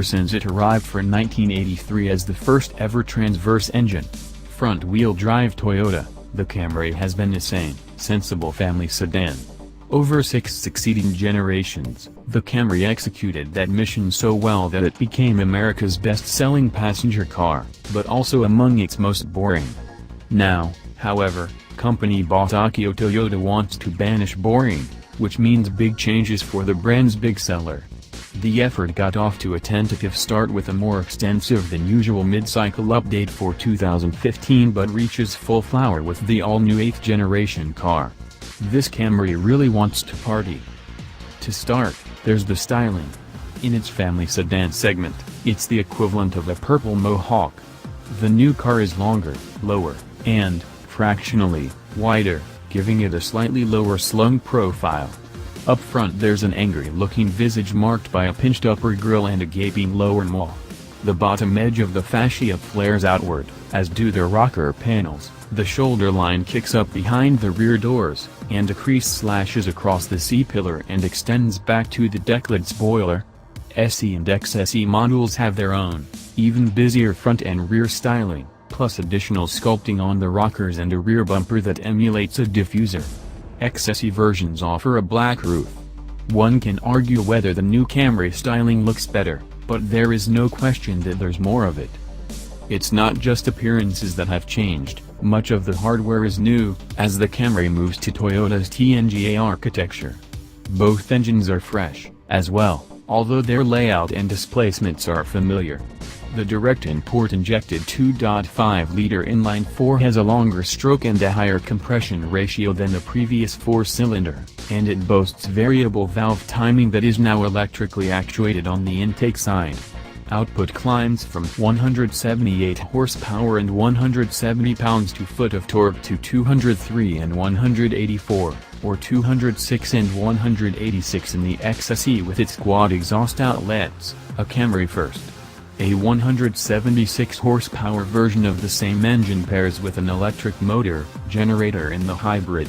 since it arrived for 1983 as the first ever transverse engine, front-wheel drive Toyota. The Camry has been a sane, sensible family sedan. Over 6 succeeding generations, the Camry executed that mission so well that it became America's best-selling passenger car, but also among its most boring. Now, however, company boss Akio Toyoda wants to banish boring, which means big changes for the brand's big seller. The effort got off to a tentative start with a more extensive than usual mid-cycle update for 2015 but reaches full flower with the all-new 8th generation car. This Camry really wants to party. To start, there's the styling. In its family sedan segment, it's the equivalent of a purple Mohawk. The new car is longer, lower, and, fractionally, wider, giving it a slightly lower-slung profile. Up front there's an angry-looking visage marked by a pinched upper grille and a gaping lower maw. The bottom edge of the fascia flares outward, as do the rocker panels, the shoulder line kicks up behind the rear doors, and a crease slashes across the C-pillar and extends back to the decklid spoiler. SE and XSE models have their own, even busier front and rear styling, plus additional sculpting on the rockers and a rear bumper that emulates a diffuser. XSE versions offer a black roof. One can argue whether the new Camry styling looks better, but there is no question that there's more of it. It's not just appearances that have changed, much of the hardware is new, as the Camry moves to Toyota's TNGA architecture. Both engines are fresh, as well, although their layout and displacements are familiar. The direct import injected 2.5-liter inline-4 has a longer stroke and a higher compression ratio than the previous 4-cylinder, and it boasts variable valve timing that is now electrically actuated on the intake side. Output climbs from 178 horsepower and 170 pounds-foot of torque to 203 and 184, or 206 and 186 in the XSE with its quad exhaust outlets, a Camry first. A 176 horsepower version of the same engine pairs with an electric motor generator in the hybrid.